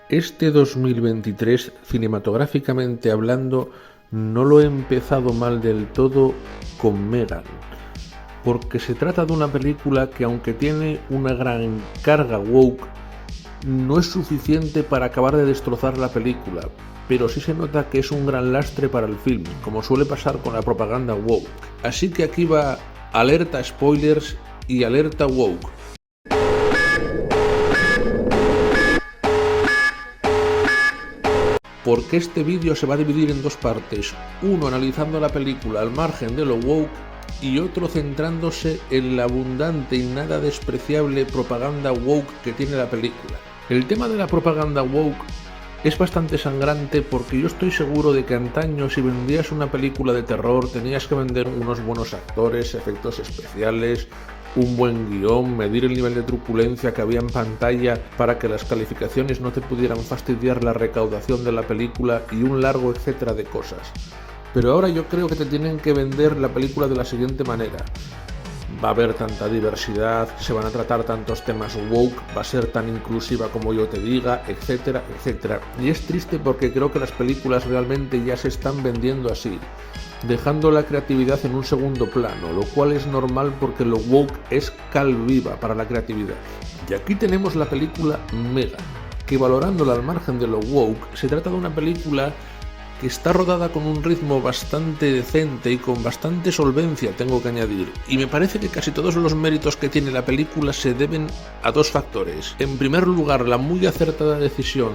Este 2023, cinematográficamente hablando, no lo he empezado mal del todo con Megan, porque se trata de una película que, aunque tiene una gran carga woke, no es suficiente para acabar de destrozar la película, pero sí se nota que es un gran lastre para el film, como suele pasar con la propaganda woke. Así que aquí va alerta spoilers y alerta woke. Porque este vídeo se va a dividir en dos partes, uno analizando la película al margen de lo woke y otro centrándose en la abundante y nada despreciable propaganda woke que tiene la película. El tema de la propaganda woke es bastante sangrante porque yo estoy seguro de que antaño, si vendías una película de terror, tenías que vender unos buenos actores, efectos especiales, un buen guión, medir el nivel de truculencia que había en pantalla para que las calificaciones no te pudieran fastidiar la recaudación de la película y un largo etcétera de cosas. Pero ahora yo creo que te tienen que vender la película de la siguiente manera. Va a haber tanta diversidad, se van a tratar tantos temas woke, va a ser tan inclusiva como yo te diga, etcétera, etcétera. Y es triste porque creo que las películas realmente ya se están vendiendo así, dejando la creatividad en un segundo plano, lo cual es normal porque lo woke es cal viva para la creatividad. Y aquí tenemos la película Megan, que valorándola al margen de lo woke, se trata de una película que está rodada con un ritmo bastante decente y con bastante solvencia, tengo que añadir, y me parece que casi todos los méritos que tiene la película se deben a dos factores. En primer lugar, la muy acertada decisión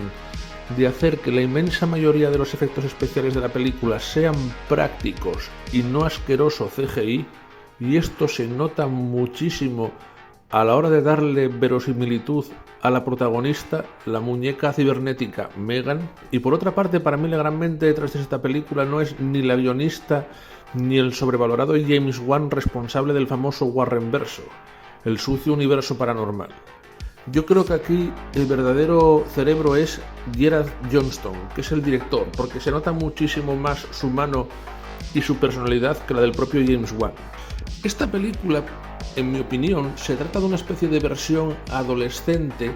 de hacer que la inmensa mayoría de los efectos especiales de la película sean prácticos y no asqueroso CGI, y esto se nota muchísimo a la hora de darle verosimilitud a la protagonista, la muñeca cibernética Megan. Y por otra parte, para mí la gran mente detrás de esta película no es ni la guionista ni el sobrevalorado James Wan, responsable del famoso Warrenverso, el sucio universo paranormal. Yo creo que aquí el verdadero cerebro es Gerard Johnston, que es el director, porque se nota muchísimo más su mano y su personalidad que la del propio James Wan. Esta película, en mi opinión, se trata de una especie de versión adolescente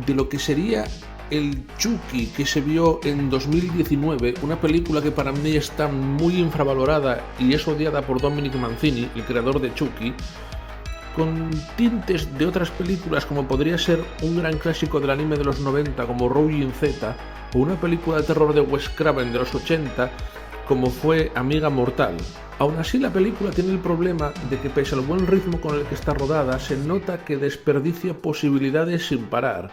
de lo que sería el Chucky que se vio en 2019, una película que para mí está muy infravalorada y es odiada por Dominic Mancini, el creador de Chucky, con tintes de otras películas como podría ser un gran clásico del anime de los 90 como Rolling Z, o una película de terror de Wes Craven de los 80 como fue Amiga Mortal. Aún así, la película tiene el problema de que, pese al buen ritmo con el que está rodada, se nota que desperdicia posibilidades sin parar.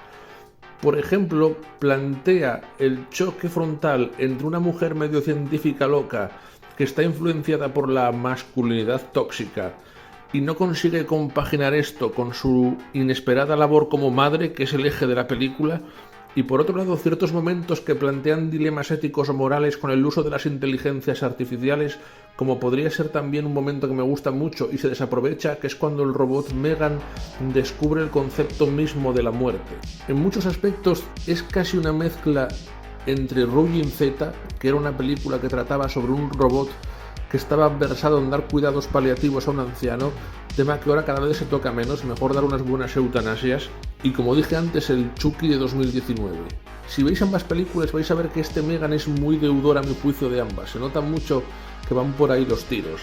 Por ejemplo, plantea el choque frontal entre una mujer medio científica loca que está influenciada por la masculinidad tóxica y no consigue compaginar esto con su inesperada labor como madre, que es el eje de la película, y por otro lado ciertos momentos que plantean dilemas éticos o morales con el uso de las inteligencias artificiales, como podría ser también un momento que me gusta mucho y se desaprovecha, que es cuando el robot Megan descubre el concepto mismo de la muerte. En muchos aspectos es casi una mezcla entre Rolling Z, que era una película que trataba sobre un robot que estaba versado en dar cuidados paliativos a un anciano, tema que ahora cada vez se toca menos, mejor dar unas buenas eutanasias, y como dije antes, el Chucky de 2019. Si veis ambas películas vais a ver que este Megan es muy deudor a mi juicio de ambas, se nota mucho que van por ahí los tiros,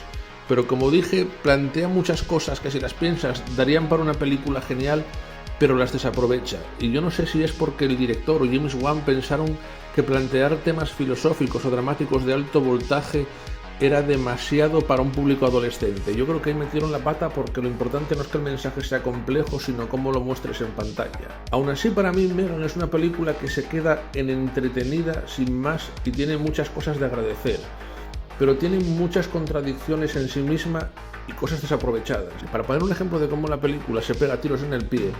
pero como dije, plantea muchas cosas que si las piensas darían para una película genial, pero las desaprovecha, y yo no sé si es porque el director o James Wan pensaron que plantear temas filosóficos o dramáticos de alto voltaje era demasiado para un público adolescente. Yo creo que ahí metieron la pata porque lo importante no es que el mensaje sea complejo, sino cómo lo muestres en pantalla. Aún así, para mí Megan es una película que se queda en entretenida sin más y tiene muchas cosas de agradecer, pero tiene muchas contradicciones en sí misma y cosas desaprovechadas. Para poner un ejemplo de cómo la película se pega tiros en el pie,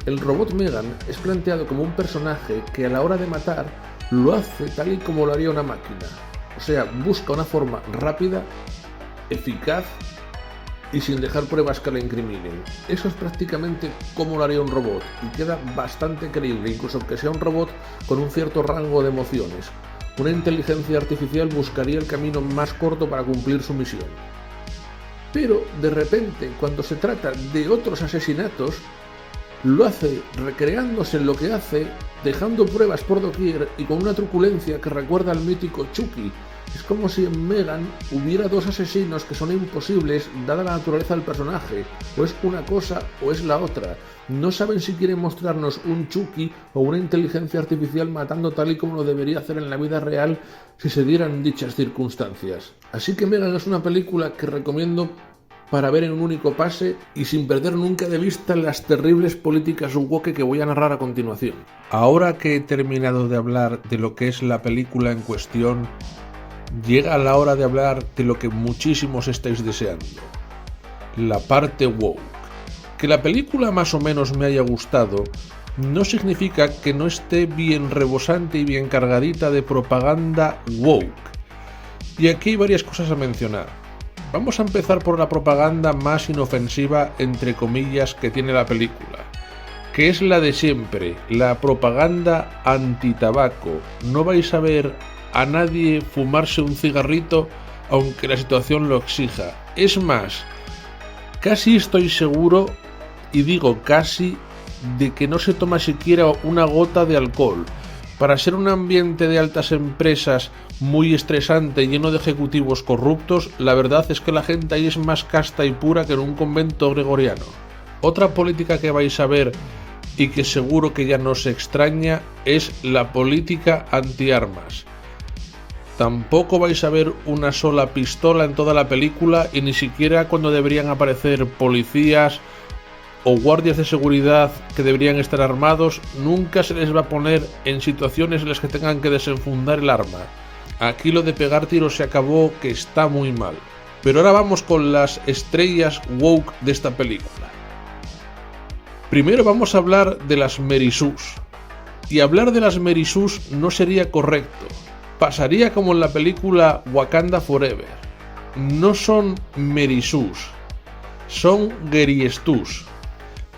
el robot Megan es planteado como un personaje que a la hora de matar lo hace tal y como lo haría una máquina. O sea, busca una forma rápida, eficaz y sin dejar pruebas que la incriminen. Eso es prácticamente como lo haría un robot y queda bastante creíble, incluso que sea un robot con un cierto rango de emociones. Una inteligencia artificial buscaría el camino más corto para cumplir su misión. Pero, de repente, cuando se trata de otros asesinatos, lo hace recreándose en lo que hace, dejando pruebas por doquier y con una truculencia que recuerda al mítico Chucky. Es como si en Megan hubiera dos asesinos que son imposibles dada la naturaleza del personaje, o es una cosa o es la otra. No saben si quieren mostrarnos un Chucky o una inteligencia artificial matando tal y como lo debería hacer en la vida real si se dieran dichas circunstancias. Así que Megan es una película que recomiendo para ver en un único pase y sin perder nunca de vista las terribles políticas woke que voy a narrar a continuación. Ahora que he terminado de hablar de lo que es la película en cuestión, llega la hora de hablar de lo que muchísimos estáis deseando, la parte woke. Que la película más o menos me haya gustado no significa que no esté bien rebosante y bien cargadita de propaganda woke. Y aquí hay varias cosas a mencionar. Vamos a empezar por la propaganda más inofensiva, entre comillas, que tiene la película, que es la de siempre, la propaganda antitabaco. No vais a ver a nadie fumarse un cigarrito aunque la situación lo exija. Es más, casi estoy seguro, y digo casi, de que no se toma siquiera una gota de alcohol. Para ser un ambiente de altas empresas muy estresante, lleno de ejecutivos corruptos, la verdad es que la gente ahí es más casta y pura que en un convento gregoriano. Otra política que vais a ver y que seguro que ya no se extraña es la política antiarmas. Tampoco vais a ver una sola pistola en toda la película y ni siquiera cuando deberían aparecer policías o guardias de seguridad que deberían estar armados, nunca se les va a poner en situaciones en las que tengan que desenfundar el arma. Aquí lo de pegar tiros se acabó, que está muy mal. Pero ahora vamos con las estrellas woke de esta película. Primero vamos a hablar de las Mary Sues. Y hablar de las Mary Sues no sería correcto. Pasaría como en la película Wakanda Forever. No son Mary Sues, son Gary Stu's.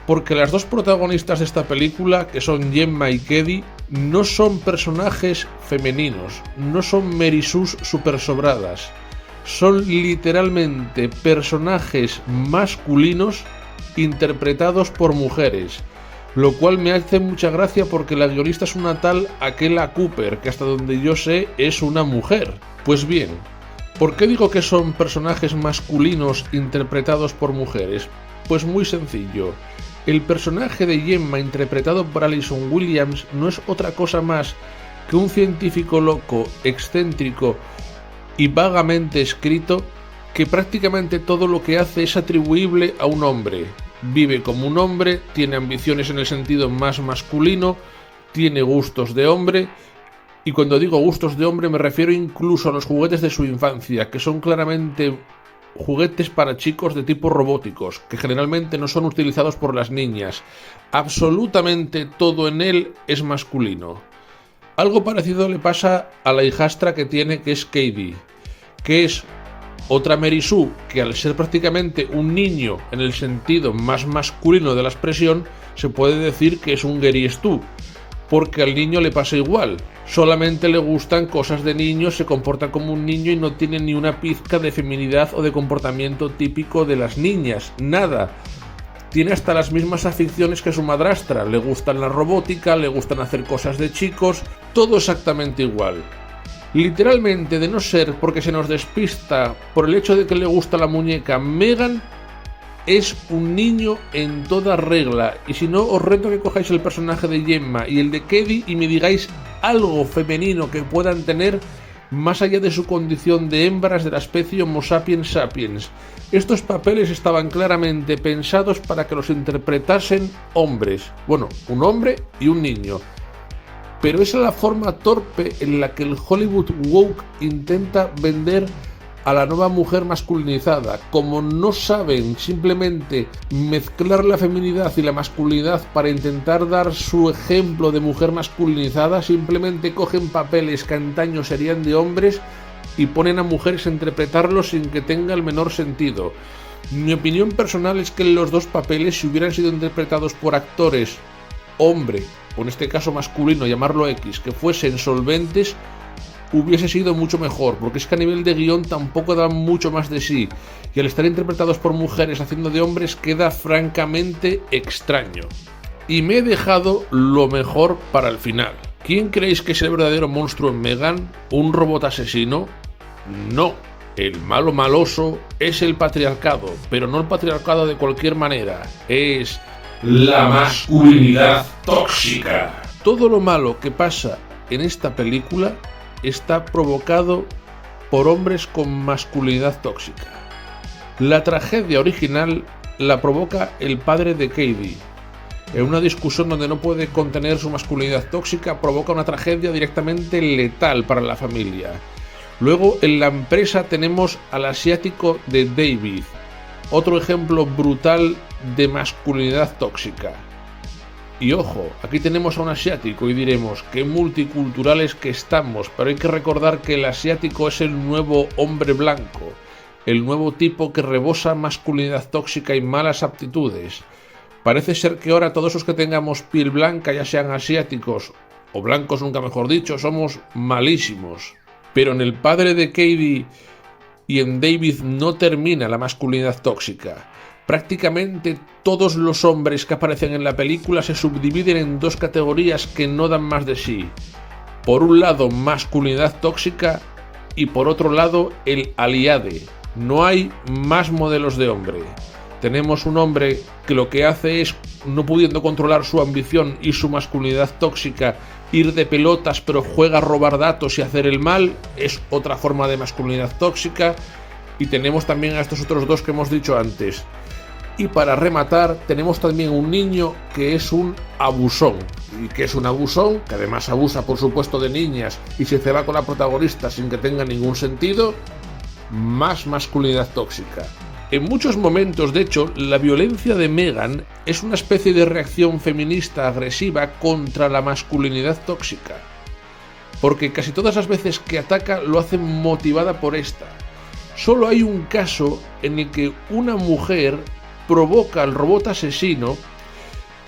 Porque las dos protagonistas de esta película, que son Gemma y Keddy, no son personajes femeninos, no son Mary Sues super sobradas, son literalmente personajes masculinos interpretados por mujeres, lo cual me hace mucha gracia porque la guionista es una tal Akela Cooper, que hasta donde yo sé es una mujer. Pues bien, ¿por qué digo que son personajes masculinos interpretados por mujeres? Pues muy sencillo. El personaje de Gemma, interpretado por Allison Williams, no es otra cosa más que un científico loco, excéntrico y vagamente escrito, que prácticamente todo lo que hace es atribuible a un hombre. Vive como un hombre, tiene ambiciones en el sentido más masculino, tiene gustos de hombre, y cuando digo gustos de hombre me refiero incluso a los juguetes de su infancia, que son claramente juguetes para chicos de tipo robóticos, que generalmente no son utilizados por las niñas. Absolutamente todo en él es masculino. Algo parecido le pasa a la hijastra que tiene, que es Katie, que es otra Mary Sue, que al ser prácticamente un niño en el sentido más masculino de la expresión, se puede decir que es un Gary Stu, porque al niño le pasa igual. Solamente le gustan cosas de niño, se comporta como un niño y no tiene ni una pizca de feminidad o de comportamiento típico de las niñas, nada. Tiene hasta las mismas aficiones que su madrastra, le gustan la robótica, le gustan hacer cosas de chicos, todo exactamente igual. Literalmente, de no ser porque se nos despista por el hecho de que le gusta la muñeca, Megan es un niño en toda regla, y si no, os reto que cojáis el personaje de Gemma y el de Keddy y me digáis algo femenino que puedan tener más allá de su condición de hembras de la especie Homo sapiens sapiens. Estos papeles estaban claramente pensados para que los interpretasen hombres, bueno, un hombre y un niño. Pero esa es la forma torpe en la que el Hollywood woke intenta vender a la nueva mujer masculinizada. Como no saben simplemente mezclar la feminidad y la masculinidad para intentar dar su ejemplo de mujer masculinizada, simplemente cogen papeles que antaño serían de hombres y ponen a mujeres a interpretarlos sin que tenga el menor sentido. Mi opinión personal es que los dos papeles, si hubieran sido interpretados por actores hombre, o en este caso masculino, llamarlo X, que fuesen solventes, hubiese sido mucho mejor, porque es que a nivel de guión tampoco dan mucho más de sí, y al estar interpretados por mujeres haciendo de hombres queda francamente extraño. y me he dejado lo mejor para el final. ¿Quién creéis que es el verdadero monstruo en Megan? ¿Un robot asesino? No. El malo maloso es el patriarcado, pero no el patriarcado de cualquier manera. Es la masculinidad tóxica. Todo lo malo que pasa en esta película está provocado por hombres con masculinidad tóxica. La tragedia original la provoca el padre de Cady. En una discusión donde no puede contener su masculinidad tóxica, provoca una tragedia directamente letal para la familia. Luego, en la empresa tenemos al asiático de David, otro ejemplo brutal de masculinidad tóxica. Y ojo, aquí tenemos a un asiático y diremos, qué multiculturales que estamos, pero hay que recordar que el asiático es el nuevo hombre blanco, el nuevo tipo que rebosa masculinidad tóxica y malas aptitudes. Parece ser que ahora todos los que tengamos piel blanca, ya sean asiáticos o blancos nunca mejor dicho, somos malísimos. Pero en el padre de Cady y en David no termina la masculinidad tóxica. Prácticamente todos los hombres que aparecen en la película se subdividen en dos categorías que no dan más de sí. Por un lado, masculinidad tóxica y por otro lado, el aliade. No hay más modelos de hombre. Tenemos un hombre que lo que hace es, no pudiendo controlar su ambición y su masculinidad tóxica, ir de pelotas pero juega a robar datos y hacer el mal, es otra forma de masculinidad tóxica. Y tenemos también a estos otros dos que hemos dicho antes. Y para rematar, tenemos también un niño que es un abusón. ¿Y que es un abusón? Que además abusa, por supuesto, de niñas y se ceba con la protagonista sin que tenga ningún sentido. Más masculinidad tóxica. En muchos momentos, de hecho, la violencia de Megan es una especie de reacción feminista agresiva contra la masculinidad tóxica. Porque casi todas las veces que ataca lo hace motivada por esta. Solo hay un caso en el que una mujer provoca al robot asesino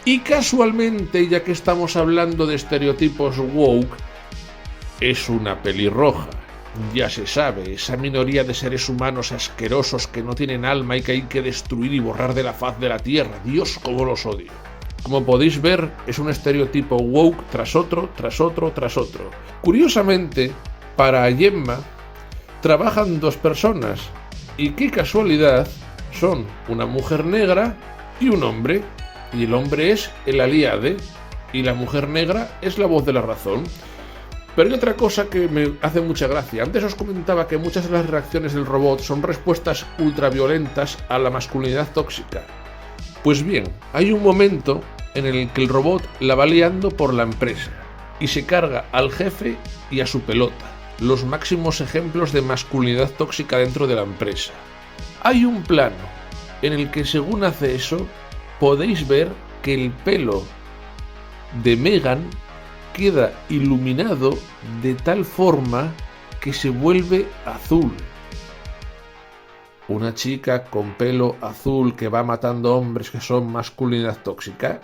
y casualmente, ya que estamos hablando de estereotipos woke, es una pelirroja. Ya se sabe, esa minoría de seres humanos asquerosos que no tienen alma y que hay que destruir y borrar de la faz de la tierra. Dios, cómo los odio. Como podéis ver, es un estereotipo woke tras otro, tras otro, tras otro. Curiosamente, para Gemma trabajan dos personas y qué casualidad, son una mujer negra y un hombre, y el hombre es el aliade y la mujer negra es la voz de la razón. Pero hay otra cosa que me hace mucha gracia. Antes os comentaba que muchas de las reacciones del robot son respuestas ultraviolentas a la masculinidad tóxica. Pues bien, hay un momento en el que el robot la va liando por la empresa y se carga al jefe y a su pelota, los máximos ejemplos de masculinidad tóxica dentro de la empresa. Hay un plano en el que, según hace eso, podéis ver que el pelo de Megan queda iluminado de tal forma que se vuelve azul. Una chica con pelo azul que va matando hombres que son masculinidad tóxica.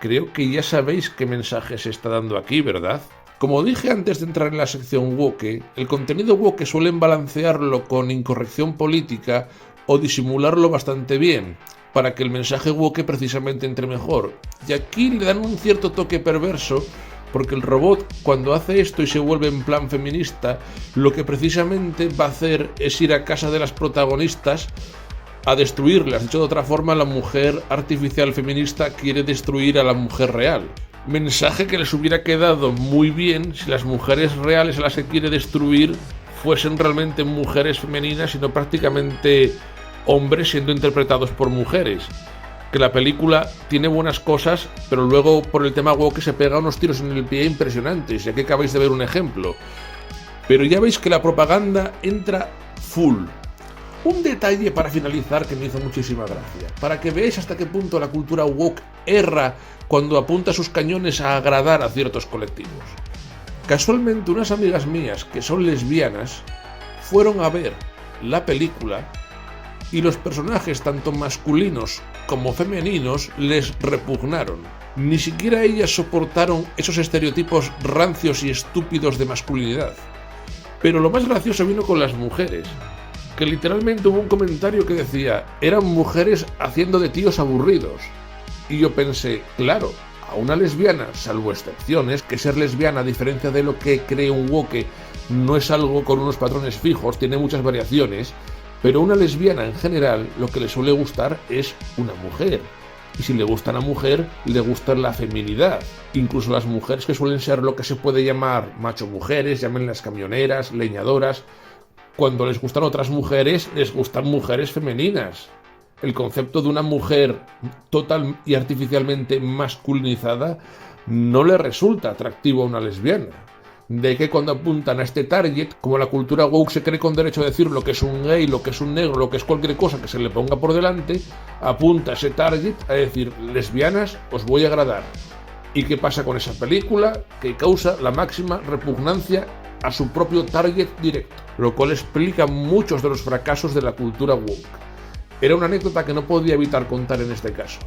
Creo que ya sabéis qué mensaje se está dando aquí, ¿verdad? Como dije antes de entrar en la sección woke, el contenido woke suelen balancearlo con incorrección política o disimularlo bastante bien, para que el mensaje woke precisamente entre mejor. Y aquí le dan un cierto toque perverso, porque el robot, cuando hace esto y se vuelve en plan feminista, lo que precisamente va a hacer es ir a casa de las protagonistas a destruirlas. Dicho de otra forma, la mujer artificial feminista quiere destruir a la mujer real. Mensaje que les hubiera quedado muy bien si las mujeres reales a las que quiere destruir fuesen realmente mujeres femeninas y no prácticamente hombres siendo interpretados por mujeres. Que la película tiene buenas cosas, pero luego por el tema woke se pega unos tiros en el pie impresionantes, y aquí acabáis de ver un ejemplo. Pero ya veis que la propaganda entra full. Un detalle para finalizar que me hizo muchísima gracia, para que veáis hasta qué punto la cultura woke erra cuando apunta sus cañones a agradar a ciertos colectivos. Casualmente unas amigas mías que son lesbianas fueron a ver la película y los personajes tanto masculinos como femeninos les repugnaron. Ni siquiera ellas soportaron esos estereotipos rancios y estúpidos de masculinidad. Pero lo más gracioso vino con las mujeres, que literalmente hubo un comentario que decía: eran mujeres haciendo de tíos aburridos. Y yo pensé, claro, a una lesbiana, salvo excepciones, que ser lesbiana, a diferencia de lo que cree un woke, no es algo con unos patrones fijos, tiene muchas variaciones, pero a una lesbiana en general lo que le suele gustar es una mujer. Y si le gusta a una mujer, le gusta la feminidad. Incluso las mujeres que suelen ser lo que se puede llamar macho mujeres, llámenlas camioneras, leñadoras, cuando les gustan otras mujeres, les gustan mujeres femeninas. El concepto de una mujer total y artificialmente masculinizada no le resulta atractivo a una lesbiana. De que cuando apuntan a este target, como la cultura woke se cree con derecho a decir lo que es un gay, lo que es un negro, lo que es cualquier cosa que se le ponga por delante, apunta a ese target a decir, lesbianas, os voy a agradar. ¿Y qué pasa con esa película? Que causa la máxima repugnancia a su propio target directo, lo cual explica muchos de los fracasos de la cultura woke. Era una anécdota que no podía evitar contar en este caso.